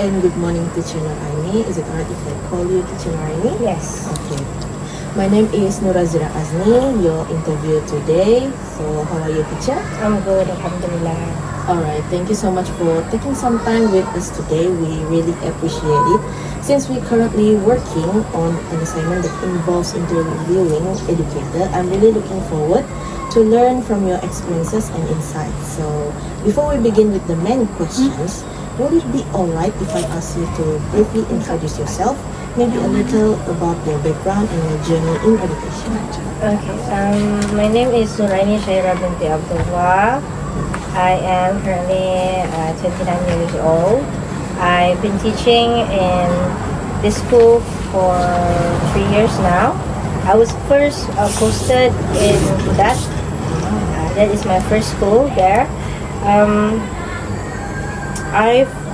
and good morning, Teacher Noraini. Is it alright if I call you Teacher Noraini? Yes. Okay. My name is NURAZIERRA AZNE, your interview today. So, how are you, teacher? I'm good, alhamdulillah. Alright, thank you so much for taking some time with us today. We really appreciate it. Since we're currently working on an assignment that involves interviewing educator, I'm really looking forward to learn from your experiences and insights. So, before we begin with the main questions, would it be alright if I ask you to briefly introduce yourself, maybe a little about your background and your journey in education? Okay. My name is NURIN binti Abdullah. I am currently 29 years old. I've been teaching in this school for 3 years now. I was first posted in that. That is my first school there.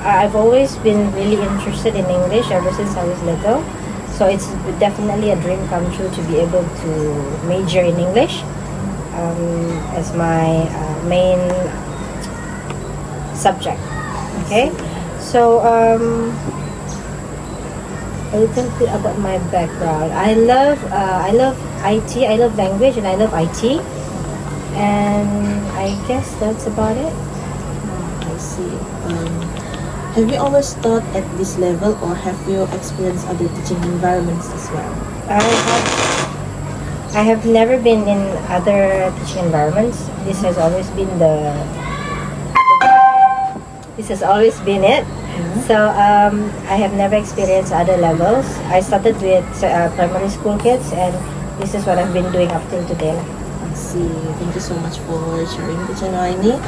I've always been really interested in English ever since I was little. So it's definitely a dream come true to be able to major in English as my main subject. Okay, so a little bit about my background. I love IT. I love language and I love IT, and I guess that's about it. I see. Have you always taught at this level, or have you experienced other teaching environments as well? I have never been in other teaching environments. This has always been it. So I have never experienced other levels. I started with primary school kids, and this is what I've been doing up till today. I see. Thank you so much for sharing, Teacher Noraini.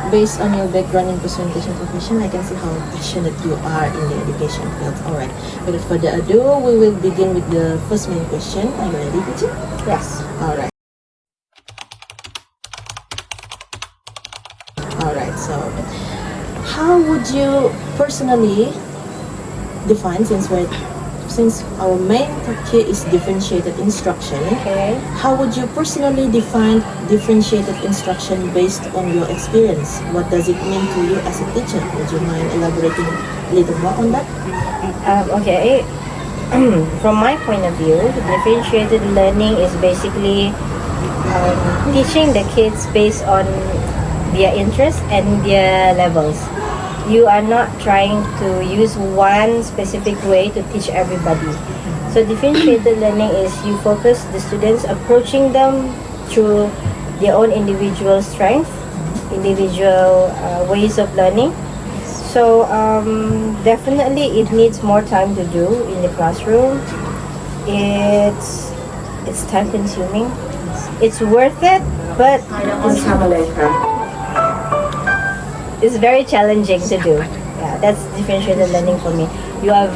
Based on your background in presentation profession, I can see how passionate you are in the education field. Alright, without further ado, we will begin with the first main question. Are you ready, teacher? Yes. Alright. Alright, so how would you personally define, since our main topic here is differentiated instruction, Okay. how would you personally define differentiated instruction based on your experience? What does it mean to you as a teacher? Would you mind elaborating a little more on that? Okay. From my point of view, differentiated learning is basically teaching the kids based on their interests and their levels. You are not trying to use one specific way to teach everybody. So differentiated learning is you focus the students, approaching them through their own individual strength, individual ways of learning. So definitely it needs more time to do in the classroom. It's time consuming. It's worth it, but it's very challenging to do. Yeah, that's differentiated learning for me. You are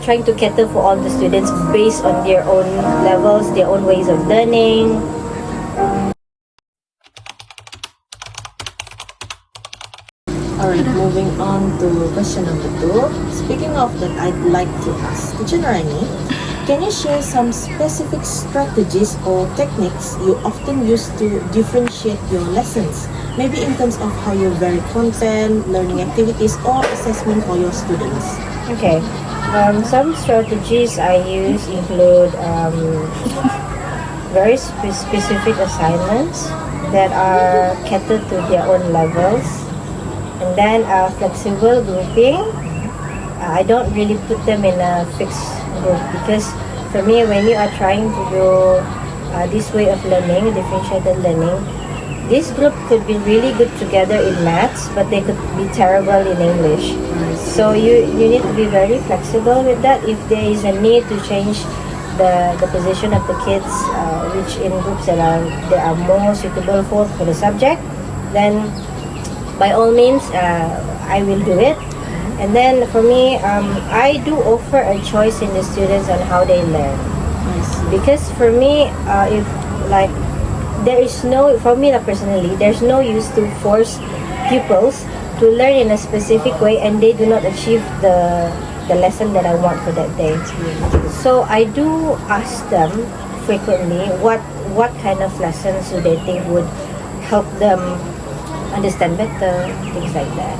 trying to cater for all the students based on their own levels, their own ways of learning. Alright, moving on to question number 2. Speaking of that, I'd like to ask Teacher Noraini, can you share some specific strategies or techniques you often use to differentiate your lessons? Maybe in terms of how you vary content, learning activities, or assessment for your students. Okay. Some strategies I use include very specific assignments that are catered to their own levels, and then flexible grouping. I don't really put them in a fixed group, because for me, when you are trying to do this way of learning, differentiated learning, this group could be really good together in maths, but they could be terrible in English. So you need to be very flexible with that. If there is a need to change the position of the kids, which in groups that are more suitable for the subject, then by all means I will do it. And then for me, I do offer a choice in the students on how they learn. Because for me, for me personally, there's no use to force pupils to learn in a specific way and they do not achieve the lesson that I want for that day. So I do ask them frequently what kind of lessons they think would help them understand better, things like that.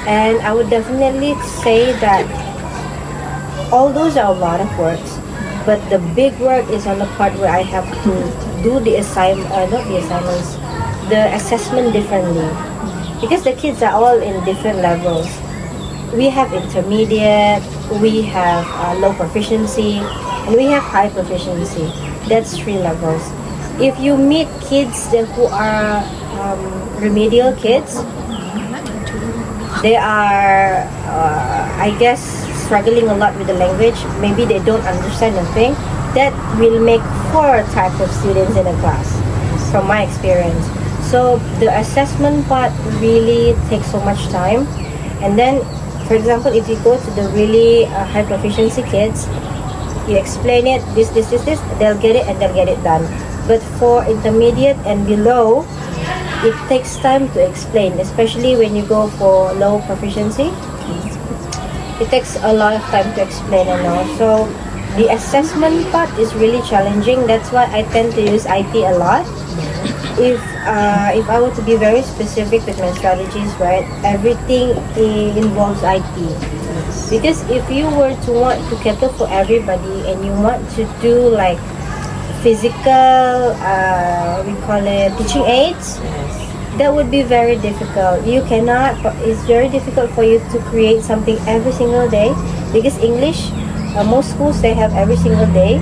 And I would definitely say that all those are a lot of works, but the big work is on the part where I have to do the not the assignments, the assessment differently, because the kids are all in different levels. We have intermediate, we have low proficiency, and we have high proficiency. That's 3 levels. If you meet kids who are remedial kids, they are, I guess, struggling a lot with the language. Maybe they don't understand the thing. That will make 4 types of students in a class, from my experience. So the assessment part really takes so much time. And then, for example, if you go to the really high proficiency kids, you explain it, this, they'll get it and they'll get it done. But for intermediate and below, it takes time to explain, especially when you go for low proficiency. It takes a lot of time to explain and all. So the assessment part is really challenging. That's why I tend to use IT a lot. If I were to be very specific with my strategies, right, everything involves IT. Because if you were to want to cater for everybody and you want to do like physical, we call it teaching aids, that would be very difficult. You cannot, it's very difficult for you to create something every single day, because English, most schools, they have every single day,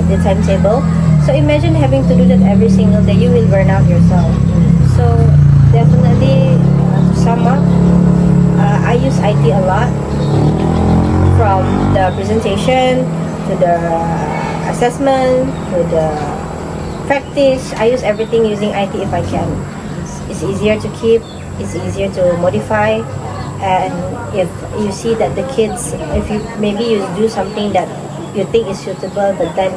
the timetable. So imagine having to do that every single day, you will burn out yourself. So definitely, to sum up, I use IT a lot, from the presentation to the assessment to the practice. I use everything using IT if I can. It's easier to keep, it's easier to modify, and if you see that the kids, if you do something that you think is suitable but then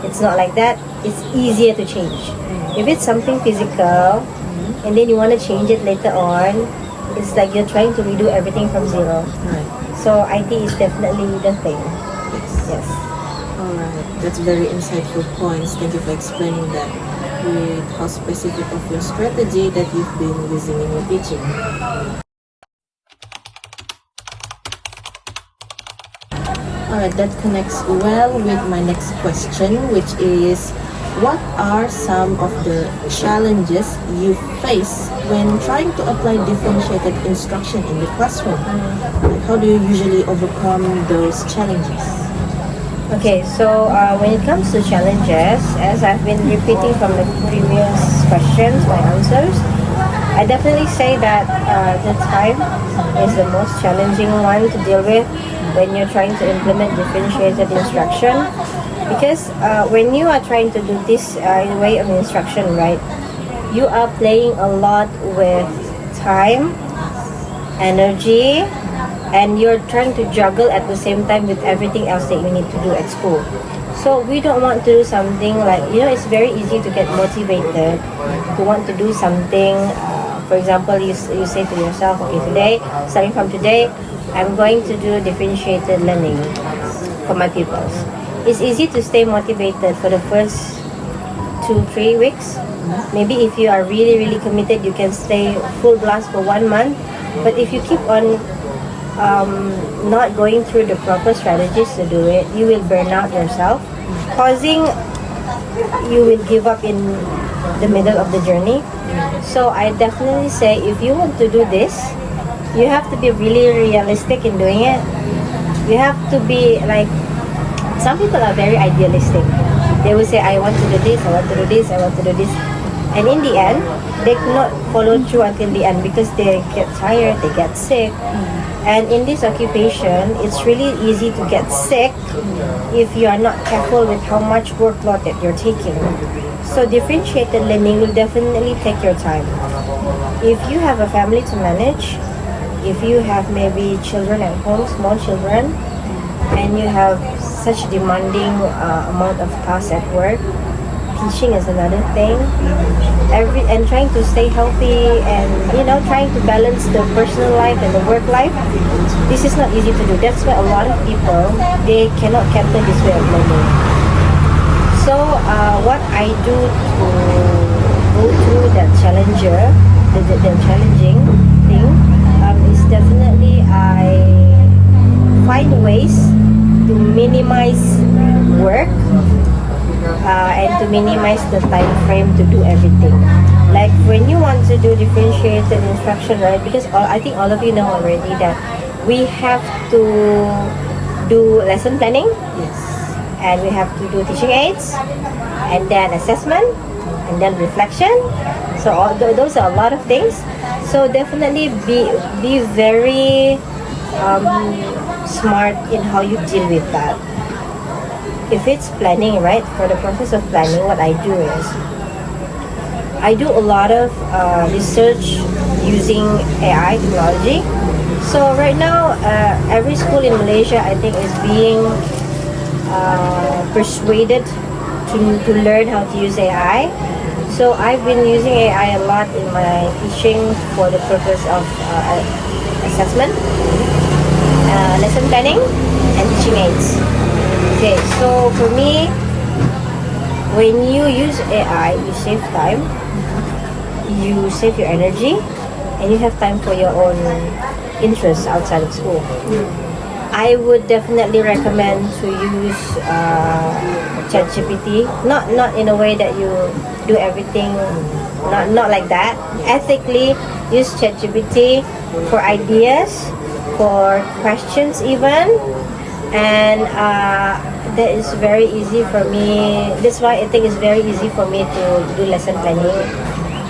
it's not like that, it's easier to change. If it's something physical and then you want to change it later on, it's like you're trying to redo everything from zero. So IT is definitely the thing. Yes. Alright, that's very insightful points. Thank you for explaining that with how specific of your strategy that you've been using in your teaching. Alright, that connects well with my next question, which is, what are some of the challenges you face when trying to apply differentiated instruction in the classroom? Like, how do you usually overcome those challenges? Okay, so when it comes to challenges, as I've been repeating from the previous questions, my answers, I definitely say that the time is the most challenging one to deal with when you're trying to implement differentiated instruction. Because when you are trying to do this way of instruction, right, you are playing a lot with time, energy, and you're trying to juggle at the same time with everything else that you need to do at school. So we don't want to do something like, it's very easy to get motivated to want to do something. For example, you say to yourself, okay, starting from today, I'm going to do differentiated learning for my pupils. It's easy to stay motivated for the first 2-3 weeks. Maybe if you are really, really committed, you can stay full blast for 1 month. But if you keep on not going through the proper strategies to do it, you will burn out yourself, causing you will give up in the middle of the journey. So I definitely say, if you want to do this, you have to be really realistic in doing it. You have to be like, some people are very idealistic. They will say, I want to do this, I want to do this, I want to do this. And in the end, they cannot follow through until the end because they get tired, they get sick. And in this occupation, it's really easy to get sick if you are not careful with how much workload that you're taking. So differentiated learning will definitely take your time. If you have a family to manage, if you have maybe children at home, small children, and you have such demanding amount of tasks at work, teaching is another thing. And trying to stay healthy and trying to balance the personal life and the work life, this is not easy to do. That's why a lot of people, they cannot cater this way of learning. So what I do to go through that the challenging thing is definitely I find ways to minimize work and to minimize the time frame to do everything. Like when you want to do differentiated instruction, right? Because I think all of you know already that we have to do lesson planning, Yes. and we have to do teaching aids, and then assessment, and then reflection. So those are a lot of things. So definitely be very smart in how you deal with that. If it's planning, right, for the process of planning, what I do is I do a lot of research using AI technology. So right now, every school in Malaysia, I think, is being persuaded to learn how to use AI. So I've been using AI a lot in my teaching for the purpose of assessment, lesson planning, and teaching aids. Okay, so for me, when you use AI, you save time, you save your energy, and you have time for your own interests outside of school. I would definitely recommend to use ChatGPT. Not in a way that you do everything, not like that. Ethically, use ChatGPT for ideas, for questions even, and that is very easy for me. That's why I think it's very easy for me to do lesson planning.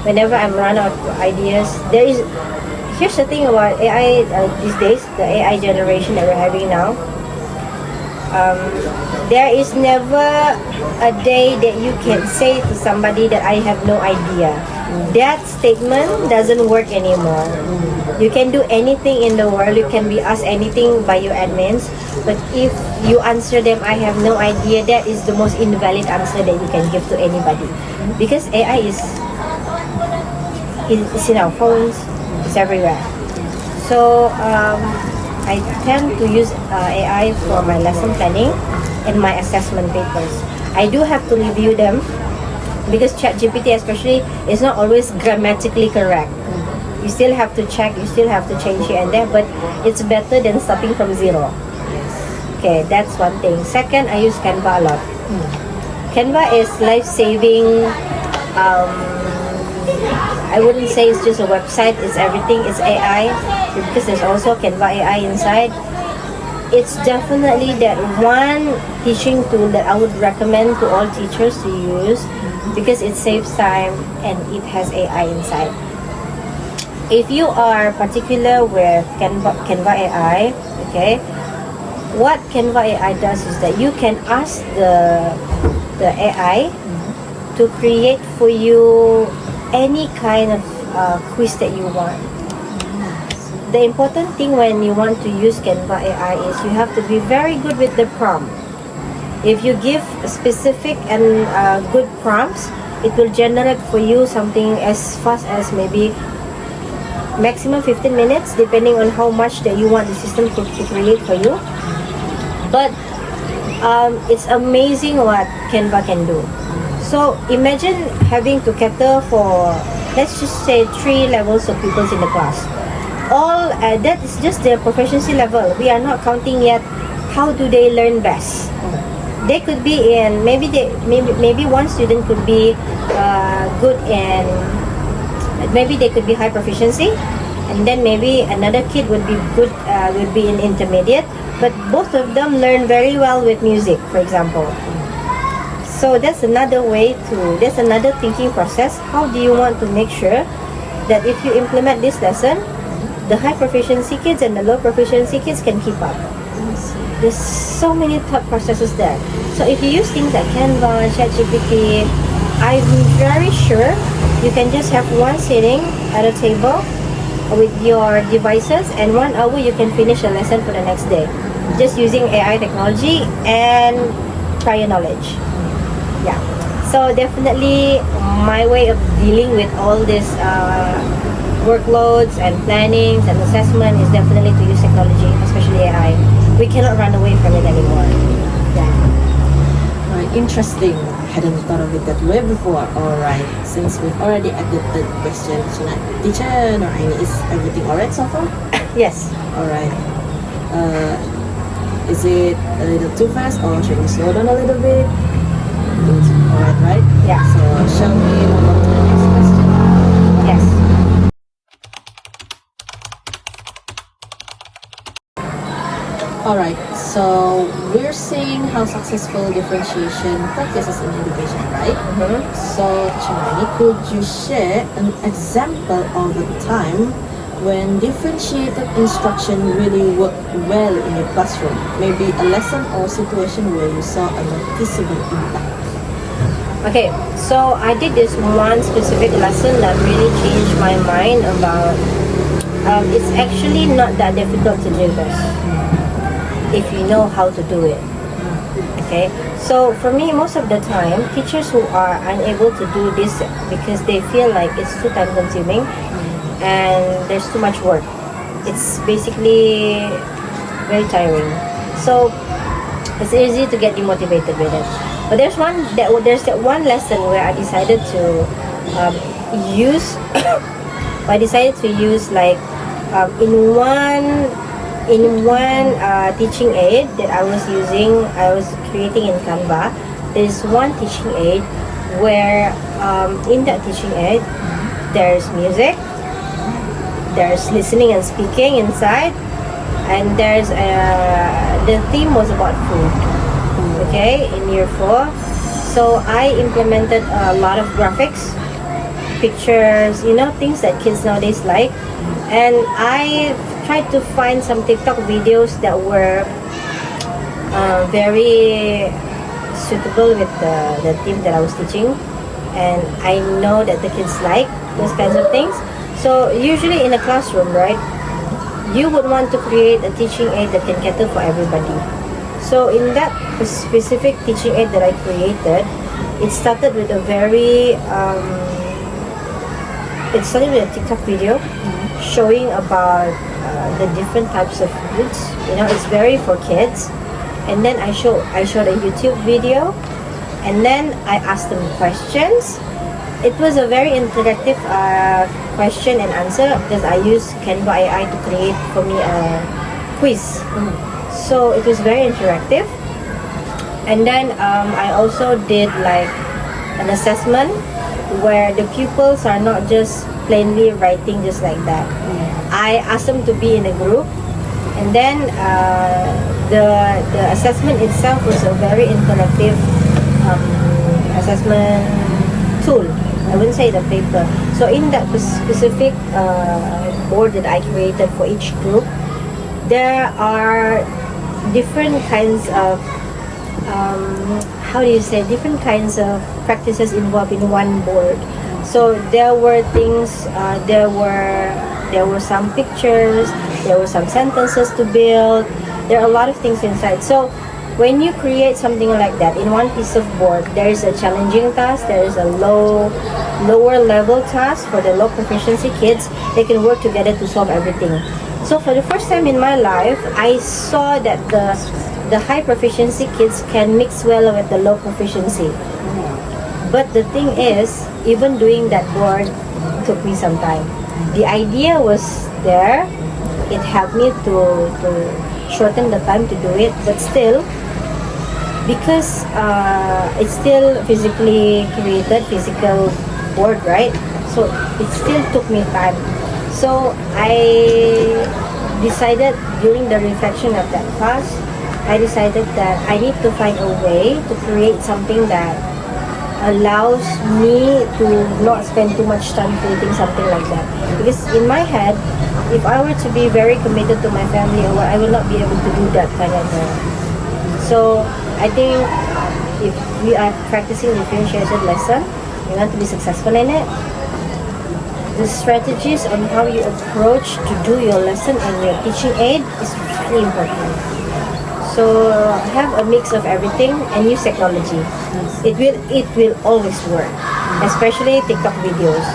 Whenever I'm run out of ideas, here's the thing about AI these days, the AI generation that we're having now. There is never a day that you can say to somebody that I have no idea. That statement doesn't work anymore. You can do anything in the world, you can be asked anything by your admins, but if you answer them, I have no idea, that is the most invalid answer that you can give to anybody. Because AI is in our phones, it's everywhere. So I tend to use AI for my lesson planning and my assessment papers. I do have to review them because ChatGPT especially is not always grammatically correct. You still have to check, you still have to change here and there, but it's better than starting from zero. Okay, that's one thing. Second, I use Canva a lot. Canva is life-saving. I wouldn't say it's just a website, it's everything, it's AI, because there's also Canva AI inside. It's definitely that one teaching tool that I would recommend to all teachers to use because it saves time and it has AI inside. If you are particular with Canva AI, okay, what Canva AI does is that you can ask the AI to create for you any kind of quiz that you want. The important thing when you want to use Canva AI is you have to be very good with the prompt. If you give specific and good prompts, it will generate for you something as fast as maybe maximum 15 minutes, depending on how much that you want the system to create for you. But it's amazing what Canva can do. So imagine having to cater for, let's just say, 3 levels of pupils in the class. All that is just their proficiency level. We are not counting yet how do they learn best. They could be in maybe one student could be good in, maybe they could be high proficiency, and then maybe another kid would be good, would be in intermediate. But both of them learn very well with music, for example. So that's another that's another thinking process. How do you want to make sure that if you implement this lesson, the high proficiency kids and the low proficiency kids can keep up? There's so many thought processes there. So if you use things like Canva, ChatGPT, I'm very sure you can just have one sitting at a table with your devices, and 1 hour you can finish a lesson for the next day, just using AI technology and prior knowledge. Yeah, so definitely my way of dealing with all these workloads and plannings and assessment is definitely to use technology, especially AI. We cannot run away from it anymore. Yeah. Interesting. I hadn't thought of it that way before. Alright, since we've already at the third question, teacher Nuraini, is everything alright so far? Yes. Alright. Is it a little too fast or should we slow down a little bit? It's alright, right? Yeah. So shall we move on to the next question? Yes. Alright, so we're seeing how successful differentiation practices in education, right? So, Chimani, could you share an example of a time when differentiated instruction really worked well in your classroom? Maybe a lesson or situation where you saw a noticeable impact. Okay, so I did this one specific lesson that really changed my mind about it's actually not that difficult to do this if you know how to do it. Okay, so for me, most of the time, teachers who are unable to do this because they feel like it's too time consuming and there's too much work, it's basically very tiring. So it's easy to get demotivated with it. But there's that one lesson where I decided to use like in one teaching aid that I was creating in Canva. There's one teaching aid where in that teaching aid there's music, there's listening and speaking inside, and there's the theme was about food. Okay, in year 4. So I implemented a lot of graphics, pictures, things that kids nowadays like. And I tried to find some TikTok videos that were very suitable with the theme that I was teaching. And I know that the kids like those kinds of things. So usually in a classroom, right, you would want to create a teaching aid that can cater for everybody. So in that specific teaching aid that I created, it started with a TikTok video showing about the different types of foods. It's very for kids. And then I showed a YouTube video, and then I asked them questions. It was a very interactive question and answer because I used Canva AI to create for me a quiz. So it was very interactive. And then I also did like an assessment where the pupils are not just plainly writing just like that. I asked them to be in a group, and then the assessment itself was a very interactive assessment tool. I wouldn't say the paper. So in that specific board that I created for each group, there are different kinds of different kinds of practices involved in one board. So there were things, there were some pictures, there were some sentences to build. There are a lot of things inside. So when you create something like that in one piece of board, there is a challenging task, there is a lower level task for the low proficiency kids. They can work together to solve everything. So for the first time in my life, I saw that the high proficiency kids can mix well with the low proficiency. But the thing is, even doing that board took me some time. The idea was there. It helped me to shorten the time to do it, but still, because it's still physically created, physical board, right? So it still took me time. So I decided during the reflection of that class, I decided that I need to find a way to create something that allows me to not spend too much time creating something like that. Because in my head, if I were to be very committed to my family or what, I will not be able to do that kind of So I think if we are practicing differentiated lesson, you want to be successful in it, the strategies on how you approach to do your lesson and your teaching aid is very important. So have a mix of everything and use technology. It will always work, especially TikTok videos.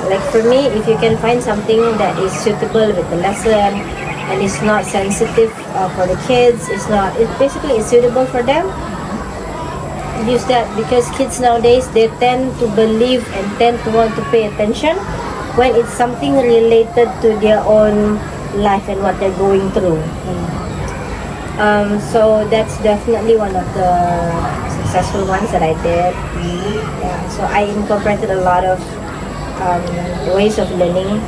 Like for me, if you can find something that is suitable with the lesson and it's not sensitive for the kids, it's suitable for them, use that, because kids nowadays, they tend to believe and tend to want to pay attention when it's something related to their own life and what they're going through. So that's definitely one of the successful ones that I did. Yeah, so I incorporated a lot of ways of learning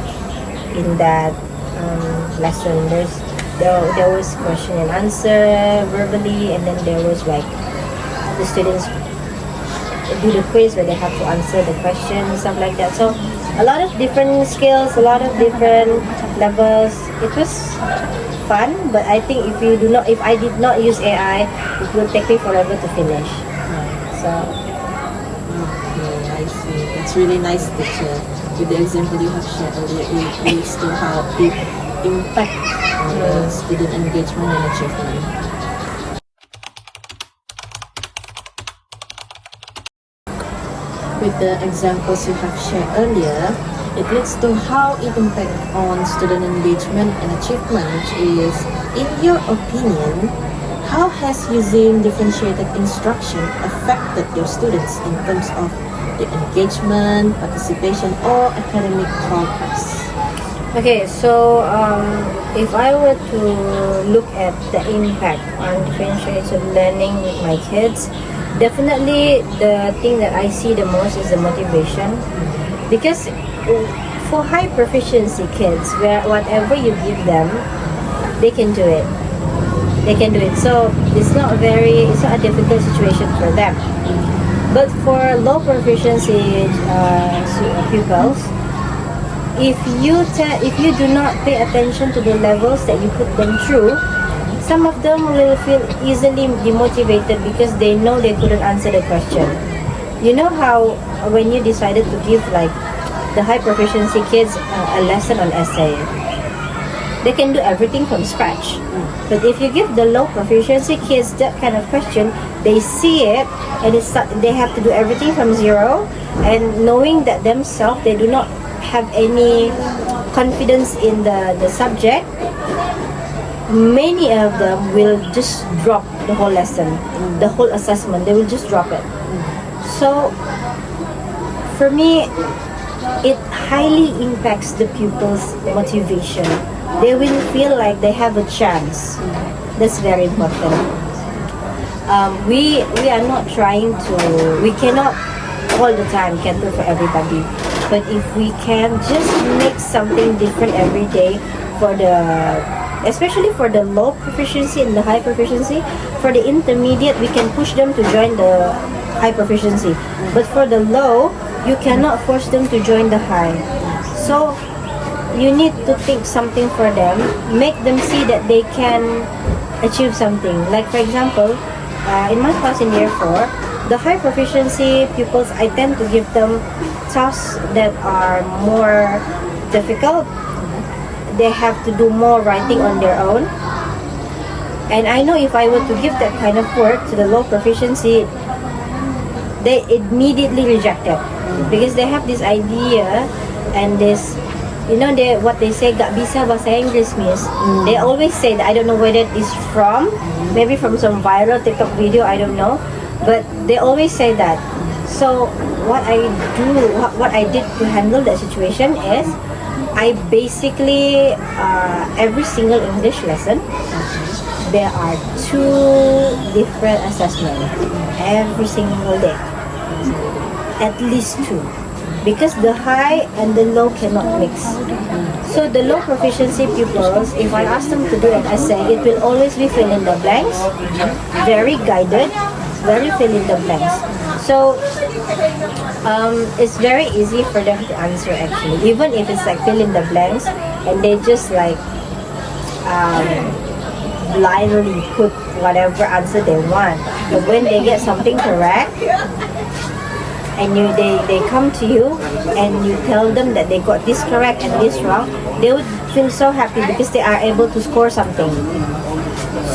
in that lesson. There was question and answer verbally, and then there was like the students do the quiz where they have to answer the question and stuff like that. So a lot of different skills, a lot of different levels. It was fun, but I think if I did not use AI, it will take me forever to finish. So Okay, I see. It's really nice, teacher. With the example you have shared earlier, it leads to how it impact on the student engagement and achievement. With the examples you have shared earlier, it leads to how it impacts on student engagement and achievement, which is, in your opinion, how has using differentiated instruction affected your students in terms of the engagement, participation, or academic progress? okay, so if I were to look at the impact on differentiated learning with my kids, definitely the thing that I see the most is the motivation. Because for high proficiency kids, where whatever you give them, they can do it. So it's not a difficult situation for them. But for low proficiency pupils, if you do not pay attention to the levels that you put them through, some of them will feel easily demotivated because they know they couldn't answer the question. You know how when you decided to give like the high proficiency kids a lesson on essay, they can do everything from scratch. But if you give the low proficiency kids that kind of question, they see it and they have to do everything from zero, and knowing that themselves they do not have any confidence in the subject, many of them will just drop the whole lesson, the whole assessment. They will just drop it. So for me, it highly impacts the pupils' motivation. They will feel like they have a chance. That's very important. We are not trying to, we cannot all the time cater for everybody. But if we can just make something different every day especially for the low proficiency and the high proficiency, for the intermediate, we can push them to join the high proficiency. But for the low, you cannot force them to join the high. So you need to think something for them, make them see that they can achieve something. Like for example, in my class in year 4, the high proficiency pupils, I tend to give them tasks that are more difficult. They have to do more writing on their own. And I know if I were to give that kind of work to the low proficiency, they immediately reject it. Because they have this idea and this, what they say, gak bisa bahasa Inggris, miss. They always say that. I don't know where that is from. Maybe from some viral TikTok video, I don't know. But they always say that. So what I did to handle that situation is, I basically, every single English lesson, there are 2 different assessments every single day. At least 2. Because the high and the low cannot mix. So the low proficiency pupils, if I ask them to do an essay, it will always be fill in the blanks, very guided, very fill in the blanks. So it's very easy for them to answer actually, even if it's like fill in the blanks and they just like blindly put whatever answer they want. But when they get something correct and they come to you and you tell them that they got this correct and this wrong, they would feel so happy because they are able to score something.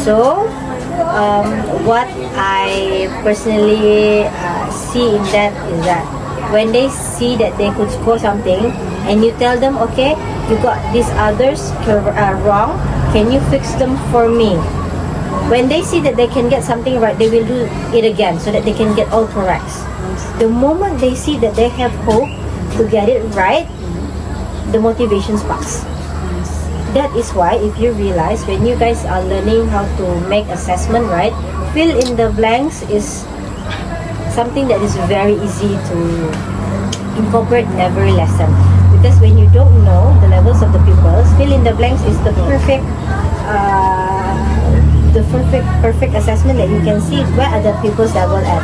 So what I personally see in that is that when they see that they could score something and you tell them, okay, you got these others wrong, can you fix them for me? When they see that they can get something right, they will do it again so that they can get all corrects. The moment they see that they have hope to get it right, the motivation sparks. that is why, if you realize, when you guys are learning how to make assessment, right, fill in the blanks is something that is very easy to incorporate in every lesson. Because when you don't know the levels of the pupils, fill in the blanks is the perfect perfect assessment that you can see where are the pupils level at.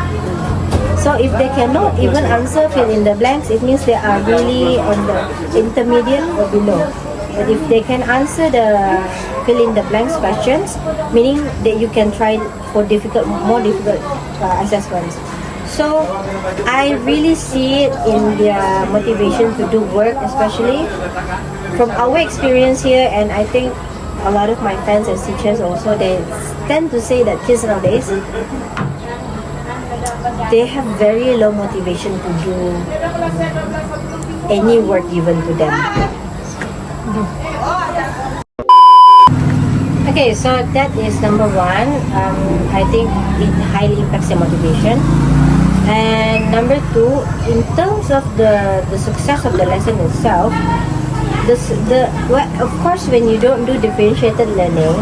So if they cannot even answer fill in the blanks, it means they are really on the intermediate or below. But if they can answer the fill in the blanks questions, meaning that you can try for more difficult assessments. So I really see it in their motivation to do work, especially from our experience here. And I think a lot of my friends as teachers also, they tend to say that kids nowadays, they have very low motivation to do any work given to them. Okay, so that is number one. I think it highly impacts their motivation. And number two, in terms of the success of the lesson itself, of course, when you don't do differentiated learning,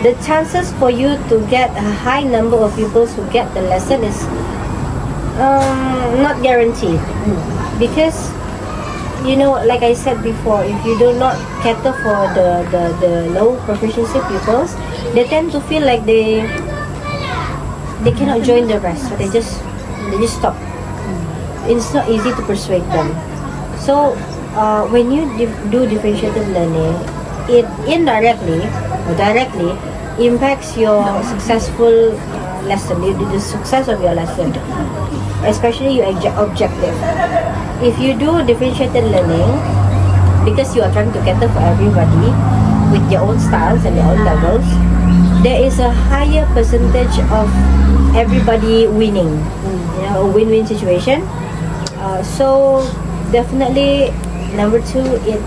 the chances for you to get a high number of pupils who get the lesson is not guaranteed. Because, you know, like I said before, if you do not cater for the low proficiency pupils, they tend to feel like they cannot join the rest, so they just stop. It's not easy to persuade them. So when you do differentiated learning, it indirectly or directly impacts your successful lesson, the success of your lesson, especially your objective. If you do differentiated learning, because you are trying to cater for everybody with their own styles and their own levels, there is a higher percentage of everybody winning, you know, a win-win situation. So definitely, number two, it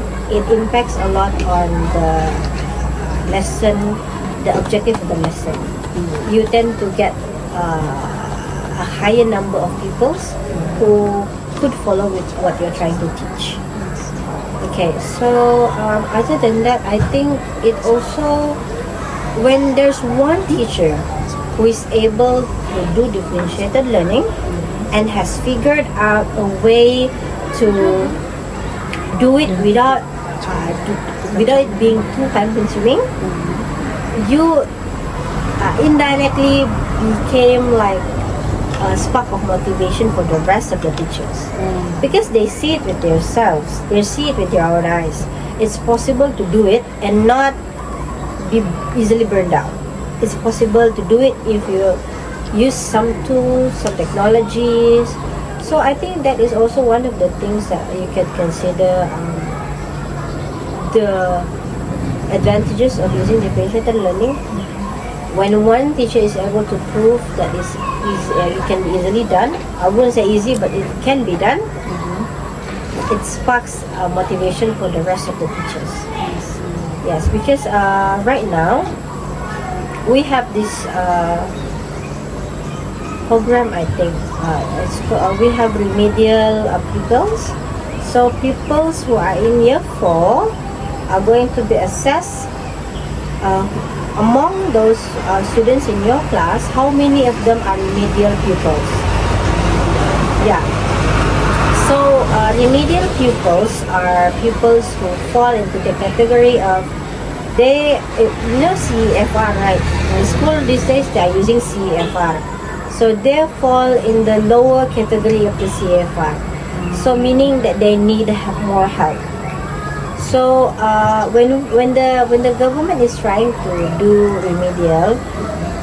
impacts a lot on the lesson, the objective of the lesson. You tend to get a higher number of pupils who could follow with what you're trying to teach. Okay, so other than that, I think it also, when there's one teacher who is able to do differentiated learning and has figured out a way to do it without it being too time consuming, you indirectly became like a spark of motivation for the rest of the teachers, because they see it with themselves, they see it with their own eyes. It's possible to do it and not be easily burned out. It's possible to do it if you use some tools, some technologies. So I think that is also one of the things that you can consider, the advantages of using differentiated learning. When one teacher is able to prove that it can be easily done, I wouldn't say easy, but it can be done, it sparks motivation for the rest of the teachers. Yes, because right now we have this program, I think we have remedial pupils. So pupils who are in year 4 are going to be assessed. Among those students in your class, how many of them are remedial pupils? Yeah. So remedial pupils are pupils who fall into the category of, CEFR, right? In school these days they are using CEFR. So they fall in the lower category of the CEFR. So meaning that they need more help. So when the government is trying to do remedial,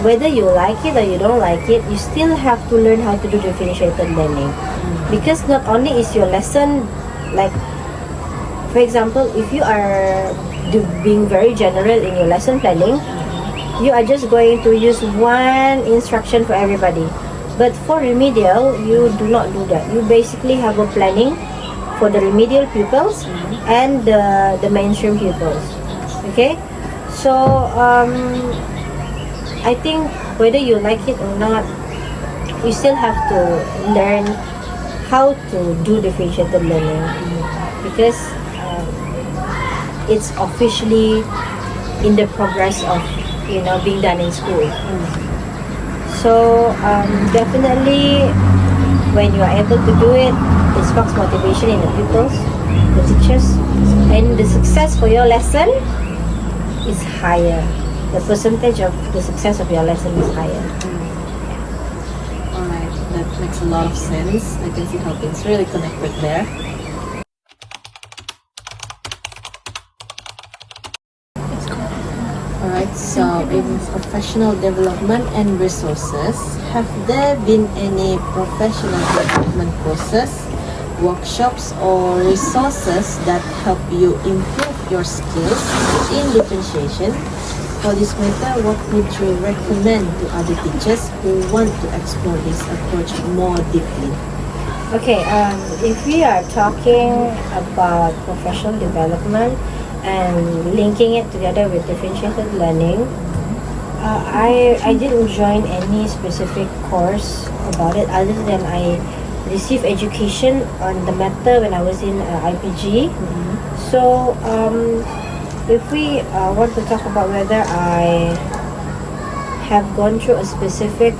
whether you like it or you don't like it, you still have to learn how to do differentiated learning. Because not only is your lesson, like for example, if you are being very general in your lesson planning, you are just going to use one instruction for everybody. But for remedial, you do not do that. You basically have a planning for the remedial pupils and the mainstream pupils. Okay, so I think whether you like it or not, you still have to learn how to do differentiated learning, because it's officially in the progress of being done in school. So definitely when you are able to do it, it sparks motivation in the pupils, the teachers, and the success for your lesson is higher. The percentage of the success of your lesson is higher. Alright, that makes a lot of sense. I can see how things really connected there. Alright, so in professional development and resources, have there been any professional development courses, workshops, or resources that help you improve your skills in differentiation? For this matter, what would you recommend to other teachers who want to explore this approach more deeply? Okay, if we are talking about professional development and linking it together with differentiated learning, I didn't join any specific course about it other than I received education on the matter when I was in IPG. So if we want to talk about whether I have gone through a specific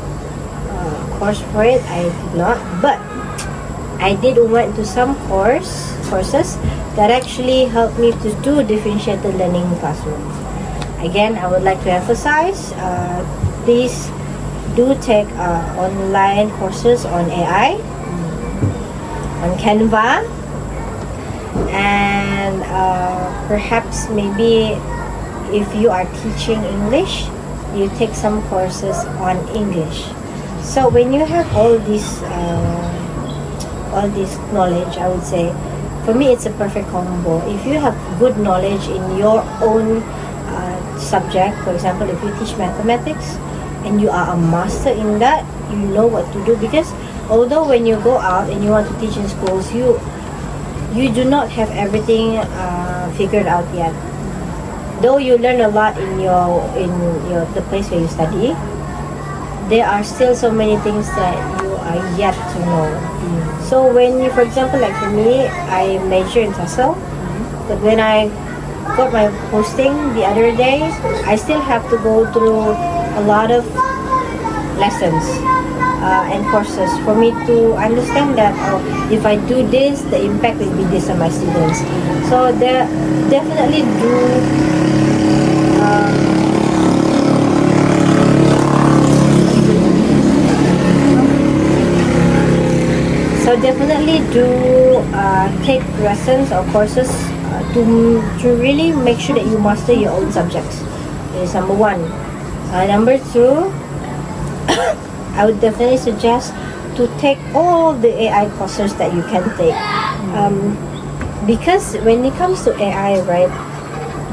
course for it, I did not, but I did went to some courses that actually helped me to do differentiated learning in classroom. Again, I would like to emphasize, please do take online courses on AI, on Canva, and perhaps maybe if you are teaching English, you take some courses on English. So when you have all this knowledge, I would say, for me it's a perfect combo. If you have good knowledge in your own subject, for example, if you teach mathematics and you are a master in that, you know what to do, because although when you go out and you want to teach in schools, you do not have everything figured out yet. Though you learn a lot in the place where you study, there are still so many things that you are yet to know. So when you, for example, like for me, I major in TESOL, but when I got my posting the other day, I still have to go through a lot of lessons and courses for me to understand that if I do this, the impact will be this on my students. So there definitely do take lessons or courses to really make sure that you master your own subjects. Is number one. Number two, I would definitely suggest to take all the AI courses that you can take. Because when it comes to AI, right,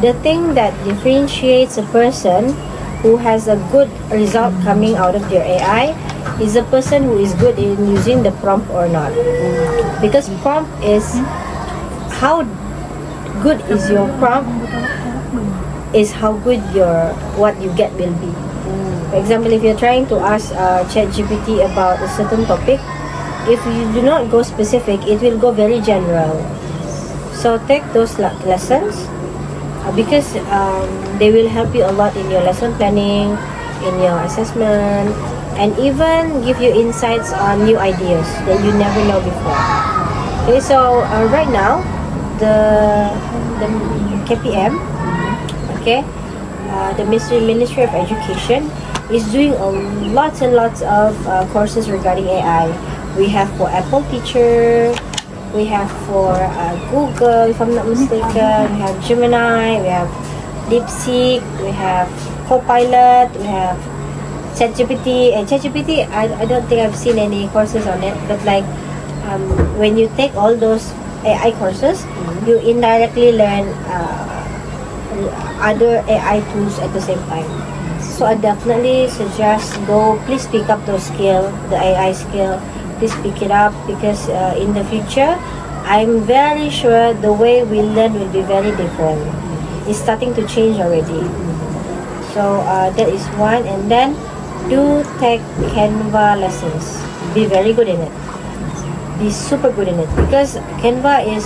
the thing that differentiates a person who has a good result coming out of their AI is a person who is good in using the prompt or not. Because prompt is how good is your prompt is how good what you get will be. For example, if you're trying to ask ChatGPT about a certain topic, if you do not go specific, it will go very general. So take those lessons because they will help you a lot in your lesson planning, in your assessment, and even give you insights on new ideas that you never know before. Okay, so right now, the KPM, okay, the Ministry of Education is doing lots and lots of courses regarding AI. We have for Apple Teacher, we have for Google, if I'm not mistaken, we have Gemini, we have DeepSeek, we have Copilot, we have ChatGPT. And ChatGPT, I don't think I've seen any courses on it, but like when you take all those AI courses, you indirectly learn other AI tools at the same time. So I definitely suggest please pick up those skills, the AI skill, please pick it up, because in the future, I'm very sure the way we learn will be very different. It's starting to change already. So that is one. And then do take Canva lessons. Be very good in it. Be super good in it, because Canva is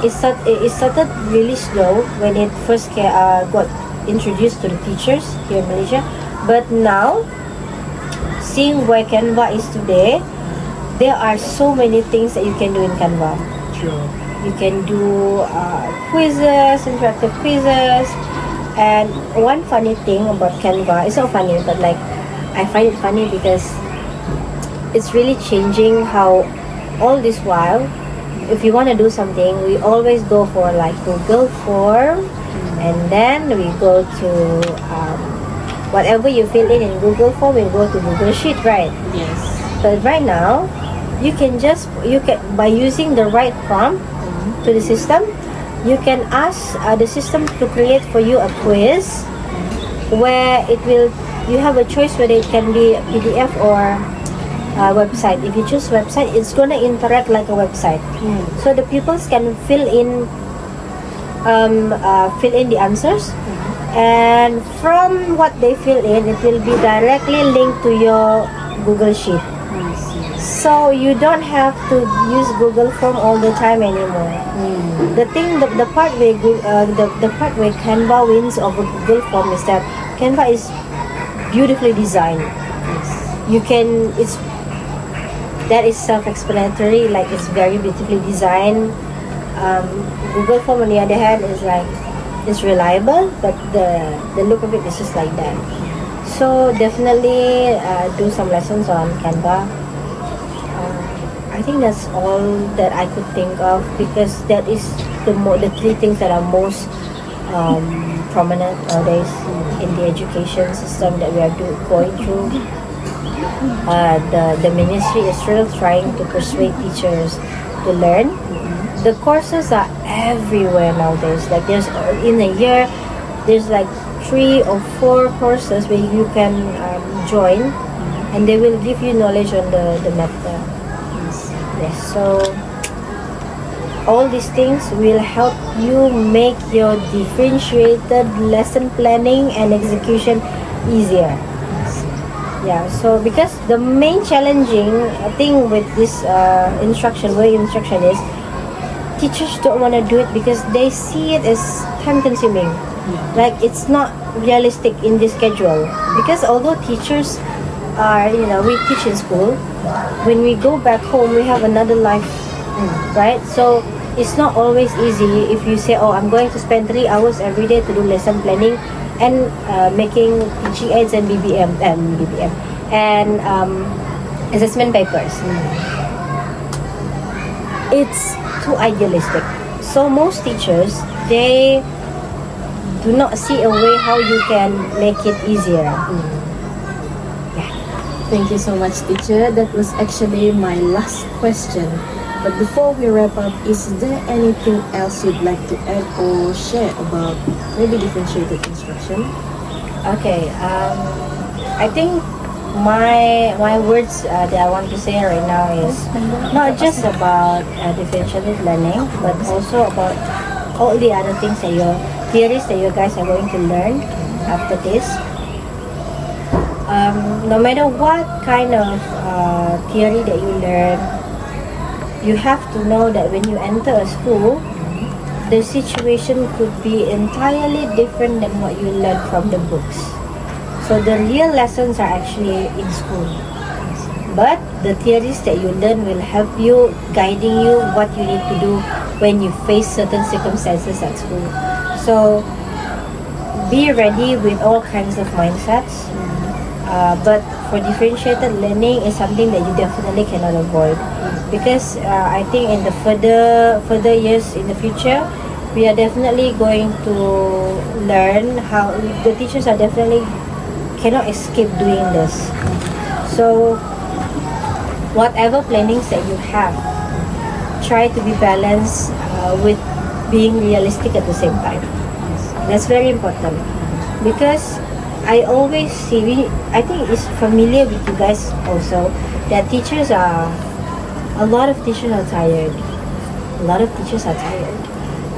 it started really slow when it first got introduced to the teachers here in Malaysia. But now, seeing where Canva is today, there are so many things that you can do in Canva. True. You can do quizzes, interactive quizzes. And one funny thing about Canva, it's not funny, but like I find it funny because it's really changing how all this while, if you want to do something, we always go for like Google form, and then we go to whatever you fill in Google form, we go to Google Sheet, right? Yes. But right now, you can by using the right prompt to the system, you can ask the system to create for you a quiz where you have a choice whether it can be a PDF or website. If you choose website, it's gonna interact like a website. So the pupils can fill in the answers, and from what they fill in, it will be directly linked to your Google Sheet. So you don't have to use Google Form all the time anymore. The part where Canva wins over Google Form is that Canva is beautifully designed. That is self-explanatory. Like, it's very beautifully designed. Google Form on the other hand is like, it's reliable, but the look of it is just like that. So definitely do some lessons on Canva. I think that's all that I could think of, because that is the three things that are most prominent nowadays in the education system that we are going through. The ministry is still trying to persuade teachers to learn. The courses are everywhere nowadays. Like, there's in a year, there's like 3 or 4 courses where you can join, and they will give you knowledge on the matter. Yes, so all these things will help you make your differentiated lesson planning and execution easier. Yeah, so because the main challenging thing with this instruction is teachers don't want to do it because they see it as time consuming. Like, it's not realistic in this schedule, because although teachers are, we teach in school, when we go back home we have another life, right? So it's not always easy if you say, I'm going to spend 3 hours every day to do lesson planning and making teaching aids and BBM and assessment papers. It's too idealistic. So most teachers, they do not see a way how you can make it easier. Thank you so much, teacher. That was actually my last question. But before we wrap up, is there anything else you'd like to add or share about maybe differentiated instruction? Okay, I think my words that I want to say right now is not just about differentiated learning, but also about all the other things that your theories that you guys are going to learn after this. No matter what kind of theory that you learn, you have to know that when you enter a school, the situation could be entirely different than what you learned from the books. So the real lessons are actually in school, but the theories that you learn will help you, guiding you what you need to do when you face certain circumstances at school. So be ready with all kinds of mindsets. But for differentiated learning is something that you definitely cannot avoid, because I think in the further years in the future, we are definitely going to learn how the teachers are definitely cannot escape doing this. So whatever plannings that you have, try to be balanced with being realistic at the same time. That's very important, because I always see, I think it's familiar with you guys also, that a lot of teachers are tired. A lot of teachers are tired.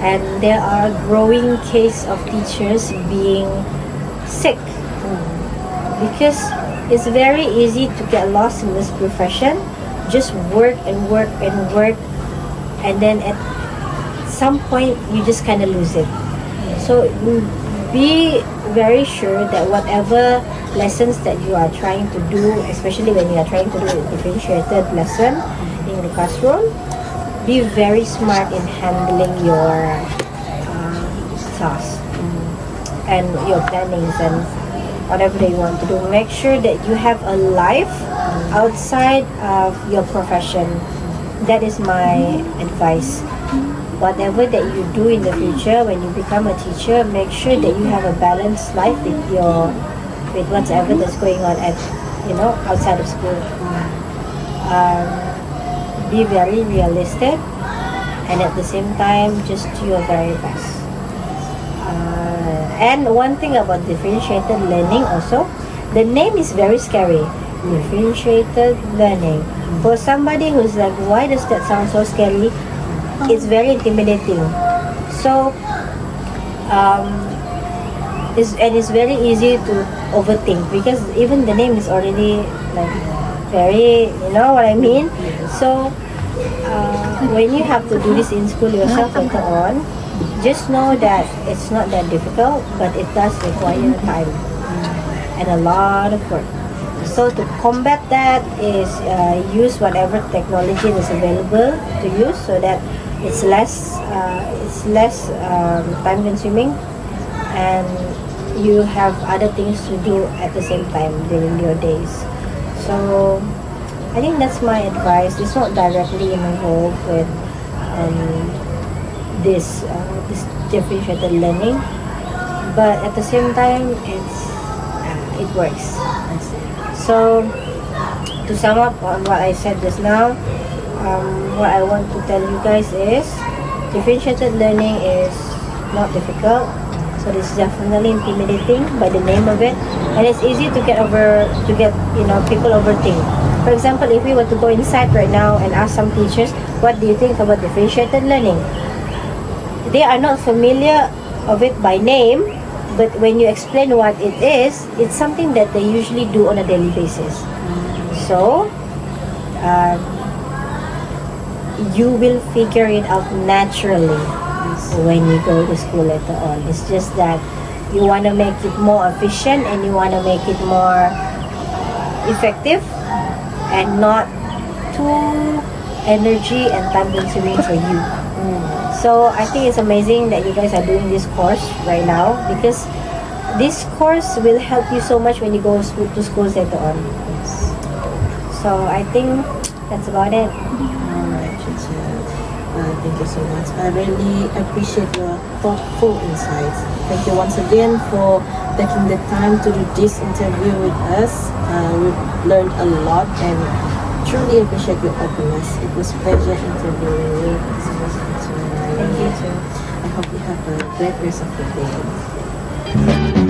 And there are growing case of teachers being sick. Because it's very easy to get lost in this profession. Just work and work and work. And then at some point you just kind of lose it. So be very sure that whatever lessons that you are trying to do, especially when you are trying to do a differentiated lesson in the classroom, be very smart in handling your task and your plannings and whatever that you want to do. Make sure that you have a life outside of your profession. That is my advice. Whatever that you do in the future, when you become a teacher, make sure that you have a balanced life with whatever that's going on at outside of school. Be very realistic, and at the same time, just do your very best. And one thing about differentiated learning also, the name is very scary. Differentiated learning. For somebody who's like, why does that sound so scary? It's very intimidating. So, it's very easy to overthink, because even the name is already like very, you know what I mean? So, when you have to do this in school yourself later on, just know that it's not that difficult, but it does require time and a lot of work. So to combat that is use whatever technology is available to use, so that it's less time consuming, and you have other things to do at the same time during your days. So I think that's my advice. It's not directly involved with this differentiated learning, but at the same time it works. So to sum up on what I said just now, what I want to tell you guys is differentiated learning is not difficult. So this is definitely intimidating by the name of it, and it's easy to get people overthink. For example, if we were to go inside right now and ask some teachers, what do you think about differentiated learning? They are not familiar of it by name, but when you explain what it is, it's something that they usually do on a daily basis. So you will figure it out naturally when you go to school later on. It's just that you want to make it more efficient, and you want to make it more effective and not too energy and time consuming for you. So I think it's amazing that you guys are doing this course right now, because this course will help you so much when you go to school later on. So I think that's about it. Alright, teacher. Thank you so much. I really appreciate your thoughtful insights. Thank you once again for taking the time to do this interview with us. We've learned a lot and truly appreciate your openness. It was a pleasure interviewing you. Thank you too. I hope you have a great rest of the day.